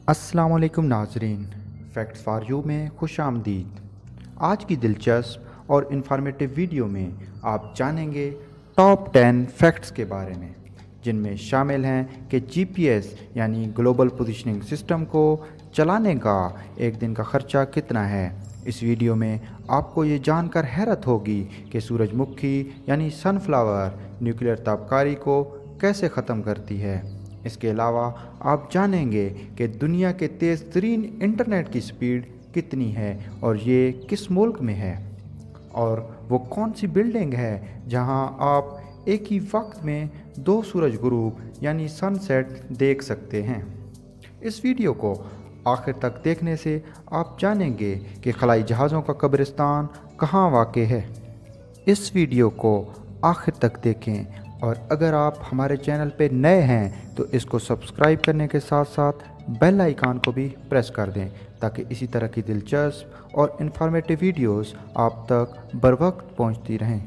अस्सलाम वालेकुम नाजरीन, फैक्ट्स फॉर यू में खुश आमदीद। आज की दिलचस्प और इन्फॉर्मेटिव वीडियो में आप जानेंगे टॉप 10 फैक्ट्स के बारे में, जिनमें शामिल हैं कि जीपीएस यानी ग्लोबल पोजीशनिंग सिस्टम को चलाने का एक दिन का ख़र्चा कितना है। इस वीडियो में आपको ये जानकर हैरत होगी कि सूरजमुखी यानी सनफ्लावर न्यूक्लियर ताबकारी को कैसे ख़त्म करती है। इसके अलावा आप जानेंगे कि दुनिया के तेज़ तरीन इंटरनेट की स्पीड कितनी है और ये किस मुल्क में है, और वो कौन सी बिल्डिंग है जहां आप एक ही वक्त में 2 सूरज गुरूब यानी सनसेट देख सकते हैं। इस वीडियो को आखिर तक देखने से आप जानेंगे कि खलाई जहाज़ों का कब्रिस्तान कहाँ वाक़ है। इस वीडियो को आखिर तक देखें, और अगर आप हमारे चैनल पर नए हैं तो इसको सब्सक्राइब करने के साथ साथ बेल आइकन को भी प्रेस कर दें, ताकि इसी तरह की दिलचस्प और इन्फॉर्मेटिव वीडियोस आप तक बर वक्त पहुँचती रहें।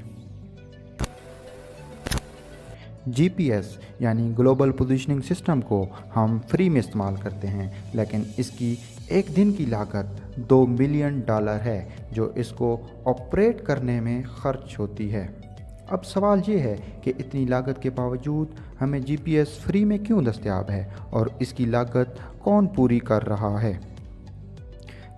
जीपीएस यानी ग्लोबल पोजीशनिंग सिस्टम को हम फ्री में इस्तेमाल करते हैं, लेकिन इसकी एक दिन की लागत $2 मिलियन है जो इसको ऑपरेट करने में खर्च होती है। अब सवाल ये है कि इतनी लागत के बावजूद हमें जीपीएस फ्री में क्यों दस्तयाब है और इसकी लागत कौन पूरी कर रहा है।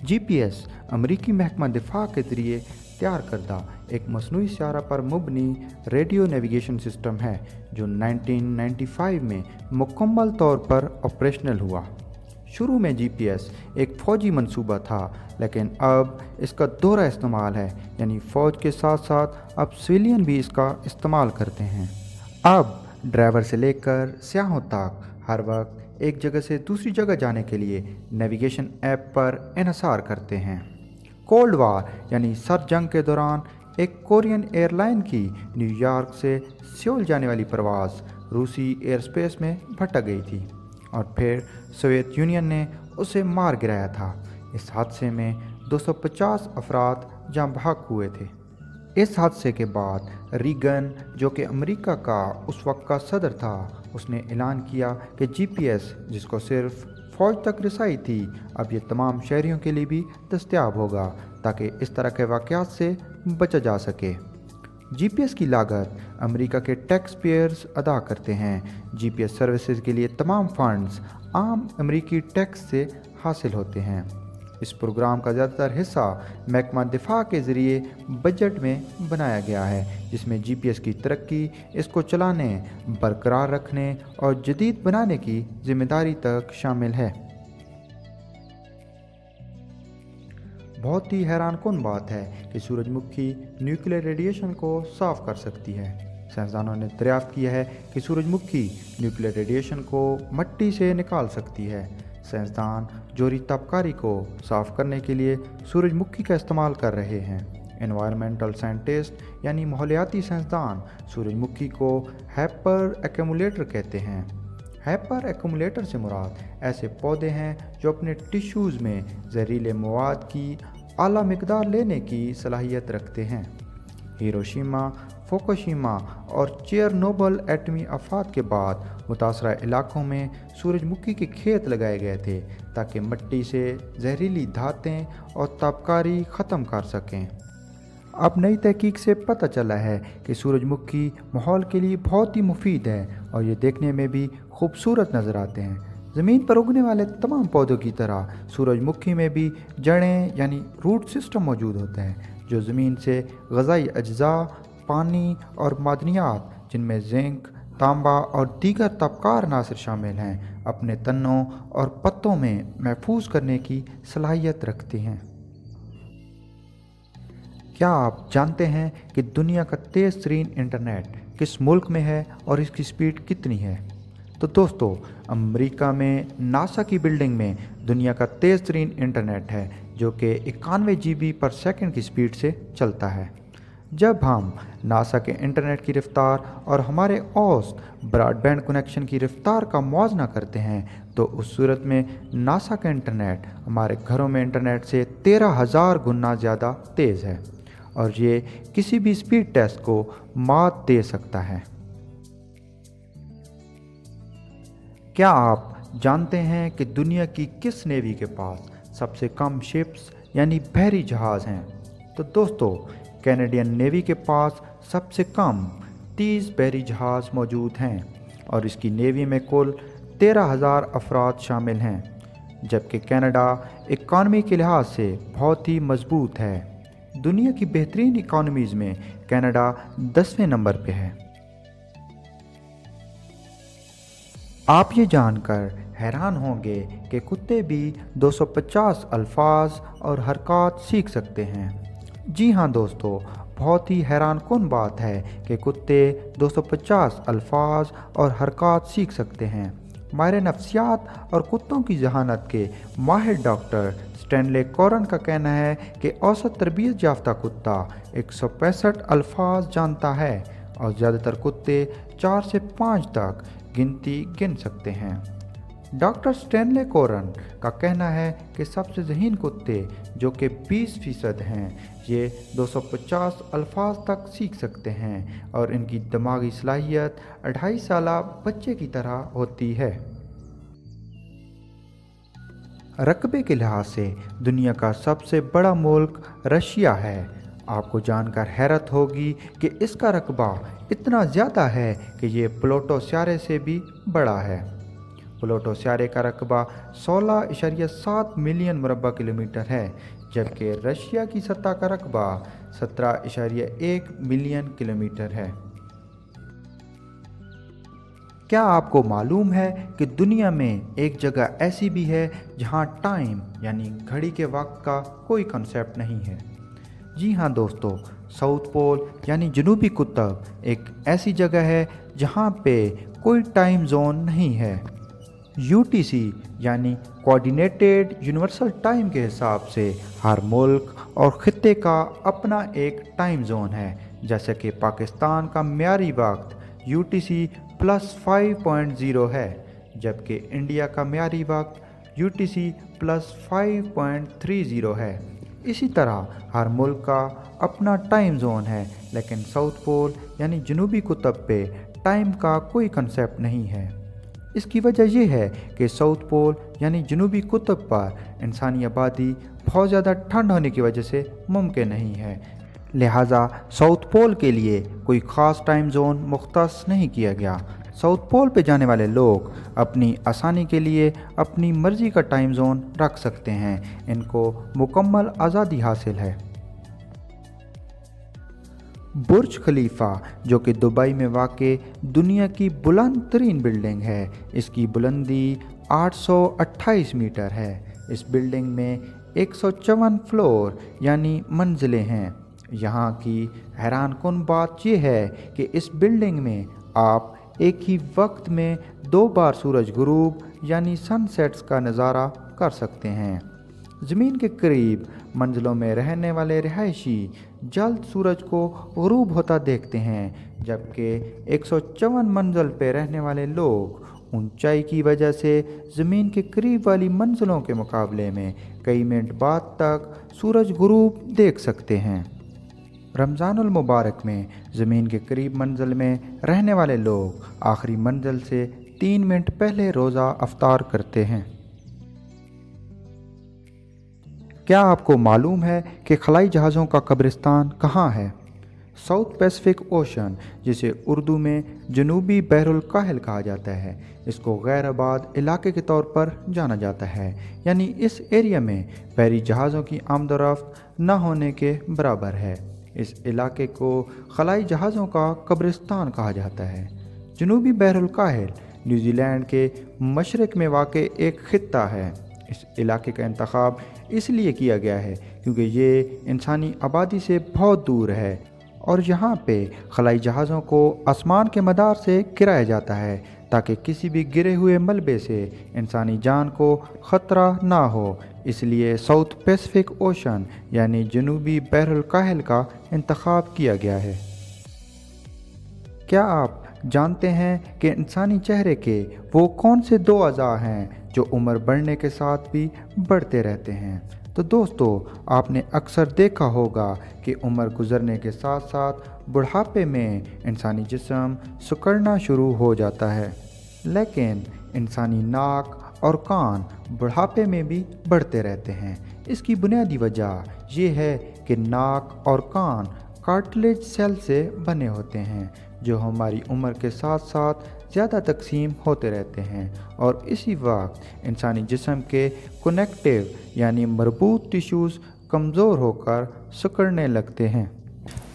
जीपीएस अमरीकी महकमा दिफा के ज़रिए तैयार करदा एक मसनूई सियारा पर मुबनी रेडियो नेविगेशन सिस्टम है जो 1995 में मुकम्मल तौर पर ऑपरेशनल हुआ। शुरू में जीपीएस एक फ़ौजी मंसूबा था, लेकिन अब इसका दोहरा इस्तेमाल है, यानी फ़ौज के साथ साथ अब सिविलियन भी इसका इस्तेमाल करते हैं। अब ड्राइवर से लेकर सियाहों तक हर वक्त एक जगह से दूसरी जगह जाने के लिए नेविगेशन ऐप पर इन्हसार करते हैं। कोल्ड वार यानी सर्द जंग के दौरान एक कोरियन एयरलाइन की न्यूयॉर्क से सियोल जाने वाली परवाज़ रूसी एयर स्पेस में भटक गई थी और फिर सोवियत यूनियन ने उसे मार गिराया था। इस हादसे में 250 अफराद जाँ बहक हुए थे। इस हादसे के बाद रीगन, जो कि अमेरिका का उस वक्त का सदर था, उसने ऐलान किया कि जीपीएस, जिसको सिर्फ फ़ौज तक रसाई थी, अब ये तमाम शहरियों के लिए भी दस्तयाब होगा, ताकि इस तरह के वाक़यात से बचा जा सके। जीपीएस की लागत अमेरिका के टैक्स पेयर्स अदा करते हैं। जीपीएस सर्विसेज के लिए तमाम फंड्स आम अमेरिकी टैक्स से हासिल होते हैं। इस प्रोग्राम का ज़्यादातर हिस्सा महकमा दिफा के ज़रिए बजट में बनाया गया है, जिसमें जीपीएस की तरक्की, इसको चलाने, बरकरार रखने और जदीद बनाने की जिम्मेदारी तक शामिल है। बहुत ही हैरानकुन बात है कि सूरजमुखी न्यूक्लियर रेडिएशन को साफ़ कर सकती है। साइंसदानों ने दरियाफ्त किया है कि सूरजमुखी न्यूक्लियर रेडिएशन को मिट्टी से निकाल सकती है। साइंसदान जोहरी ताबकारी को साफ़ करने के लिए सूरजमुखी का इस्तेमाल कर रहे हैं। एनवायरमेंटल साइंटिस्ट यानी माहौलियाती साइंसदान सूरजमुखी को हाइपर एक्यूमुलेटर कहते हैं। हाइपर एक्यूमुलेटर से मुराद ऐसे पौधे हैं जो अपने टिश्यूज़ में जहरीले मवाद की आला मिकदार लेने की सलाहियत रखते हैं। हिरोशिमा, फुकुशिमा और चेरनोबिल एटमी आफात के बाद मुतासरा इलाकों में सूरजमुखी के खेत लगाए गए थे, ताकि मिट्टी से जहरीली धातें और ताबकारी ख़त्म कर सकें। अब नई तहकीक से पता चला है कि सूरजमुखी माहौल के लिए बहुत ही मुफीद है और ये देखने में भी खूबसूरत नज़र आते हैं। ज़मीन पर उगने वाले तमाम पौधों की तरह सूरजमुखी में भी जड़ें यानी रूट सिस्टम मौजूद होता है, जो ज़मीन से ग़ज़ाई अज्जा, पानी और मादनियात, जिनमें जिंक, तांबा और दीगर तबकार अनासर शामिल हैं, अपने तनों और पत्तों में महफूज करने की सलाहियत रखते हैं। क्या आप जानते हैं कि दुनिया का तेज़ तरीन इंटरनेट किस मुल्क में है और इसकी स्पीड कितनी है? तो दोस्तों, अमेरिका में नासा की बिल्डिंग में दुनिया का तेज़ तरीन इंटरनेट है, जो कि 91 GB पर सेकंड की स्पीड से चलता है। जब हम नासा के इंटरनेट की रफ्तार और हमारे औसत ब्रॉडबैंड कनेक्शन की रफ्तार का मुआवजा करते हैं, तो उस सूरत में नासा का इंटरनेट हमारे घरों में इंटरनेट से 13,000 गुना ज़्यादा तेज़ है, और ये किसी भी स्पीड टेस्ट को मात दे सकता है। क्या आप जानते हैं कि दुनिया की किस नेवी के पास सबसे कम शिप्स यानी बहरी जहाज़ हैं। तो दोस्तों, कैनेडियन नेवी के पास सबसे कम 30 बहरी जहाज़ मौजूद हैं और इसकी नेवी में कुल 13,000 अफराद शामिल हैं, जबकि कनाडा इकॉनमी के लिहाज से बहुत ही मजबूत है। दुनिया की बेहतरीन इकॉनमीज़ में कनाडा 10वें नंबर पे है। आप ये जानकर हैरान होंगे कि कुत्ते भी 250 अल्फाज और हरकत सीख सकते हैं। जी हाँ दोस्तों, बहुत ही हैरान कौन बात है कि कुत्ते 250 अल्फाज और हरकत सीख सकते हैं। माहिर नफ्सियात और कुत्तों की जहानत के माहिर डॉक्टर स्टैनले कोरन का कहना है कि औसत तरबियत याफ्ता कुत्ता 165 अल्फाज जानता है और ज़्यादातर कुत्ते 4 से 5 तक गिनती गिन सकते हैं। डॉक्टर स्टैनले कोरन का कहना है कि सबसे ज़हीन कुत्ते, जो कि 20% हैं, ये 250 अल्फाज तक सीख सकते हैं और इनकी दिमागी सलाहियत 2.5 साला बच्चे की तरह होती है। रकबे के लिहाज से दुनिया का सबसे बड़ा मुल्क रशिया है। आपको जानकर हैरत होगी कि इसका रकबा इतना ज़्यादा है कि ये प्लूटो सितारे से भी बड़ा है। प्लूटो सितारे का रकबा 16.7 मिलियन मुरबा किलोमीटर है, जबकि रशिया की सतह का रकबा 17.1 मिलियन किलोमीटर है। क्या आपको मालूम है कि दुनिया में एक जगह ऐसी भी है जहां टाइम यानी घड़ी के वक्त का कोई कंसेप्ट नहीं है? जी हाँ दोस्तों, साउथ पोल यानी जनूबी कुतब एक ऐसी जगह है जहां पे कोई टाइम जोन नहीं है। UTC यानी कोऑर्डिनेटेड यूनिवर्सल टाइम के हिसाब से हर मुल्क और ख़ित्ते का अपना एक टाइम जोन है। जैसे कि पाकिस्तान का म्यारी वक्त UTC +5.0 है, जबकि इंडिया का म्यारी वक्त UTC +5.30 है। इसी तरह हर मुल्क का अपना टाइम जोन है, लेकिन साउथ पोल यानी जनूबी कुतब पे टाइम का कोई कंसेप्ट नहीं है। इसकी वजह यह है कि साउथ पोल यानी जनूबी कुतब पर इंसानी आबादी बहुत ज़्यादा ठंड होने की वजह से मुमकिन नहीं है, लिहाजा साउथ पोल के लिए कोई ख़ास टाइम जोन मुख्तस नहीं किया गया। साउथ पोल पे जाने वाले लोग अपनी आसानी के लिए अपनी मर्ज़ी का टाइम जोन रख सकते हैं। इनको मुकम्मल आज़ादी हासिल है। बुर्ज खलीफा, जो कि दुबई में वाक़े दुनिया की बुलंद तरीन बिल्डिंग है, इसकी बुलंदी 828 मीटर है। इस बिल्डिंग में 154 फ्लोर यानी मंजिलें हैं। यहाँ की हैरान कुन बात यह है कि इस बिल्डिंग में आप एक ही वक्त में 2 बार सूरज गुरूब यानी सनसेट्स का नज़ारा कर सकते हैं। ज़मीन के करीब मंजिलों में रहने वाले रिहायशी जल्द सूरज को गुरूब होता देखते हैं, जबकि 154 मंजिल पर रहने वाले लोग ऊंचाई की वजह से ज़मीन के करीब वाली मंजिलों के मुकाबले में कई मिनट बाद तक सूरज गुरूब देख सकते हैं। रमज़ानुल मुबारक में ज़मीन के करीब मंजिल में रहने वाले लोग आखिरी मंजिल से 3 मिनट पहले रोज़ा अफ्तार करते हैं। क्या आपको मालूम है कि खलाई जहाज़ों का कब्रिस्तान कहाँ है? साउथ पैसिफिक ओशन, जिसे उर्दू में जनूबी बहरुल काहिल कहा जाता है, इसको गैर आबाद इलाके के तौर पर जाना जाता है। यानी इस एरिया में बहरी जहाज़ों की आमदोरफ्त न होने के बराबर है। इस इलाके को खलाई जहाज़ों का कब्रिस्तान कहा जाता है। जनूबी बहरुल काहिल न्यूजीलैंड के मशरक़ में वाक़े एक ख़ित्ता है। इस इलाके का इंतखाब इसलिए किया गया है क्योंकि ये इंसानी आबादी से बहुत दूर है और यहाँ पे खलाई जहाज़ों को आसमान के मदार से गिराया जाता है ताकि किसी भी गिरे हुए मलबे से इंसानी जान को ख़तरा ना हो। इसलिए साउथ पैसिफिक ओशन यानी जनूबी बहरुल काहिल का इंतखाब किया गया है। क्या आप जानते हैं कि इंसानी चेहरे के वो कौन से 2 अज़ा हैं जो उम्र बढ़ने के साथ भी बढ़ते रहते हैं? तो दोस्तों, आपने अक्सर देखा होगा कि उम्र गुजरने के साथ साथ बुढ़ापे में इंसानी जिस्म सिकुड़ना शुरू हो जाता है, लेकिन انسانی ناک اور کان بڑھاپے میں بھی بڑھتے رہتے ہیں۔ اس کی بنیادی وجہ یہ ہے کہ ناک اور کان کارٹلیج سیل سے بنے ہوتے ہیں جو ہماری عمر کے ساتھ ساتھ زیادہ تقسیم ہوتے رہتے ہیں، اور اسی وقت انسانی جسم کے کنیکٹیو یعنی مربوط ٹیشوز کمزور ہو کر سکڑنے لگتے ہیں۔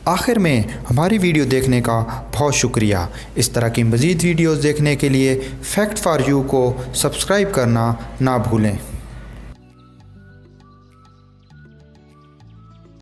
آخر میں ہماری ویڈیو دیکھنے کا بہت شکریہ۔ اس طرح کی مزید ویڈیوز دیکھنے کے لیے فیکٹ فار یو کو سبسکرائب کرنا نہ بھولیں۔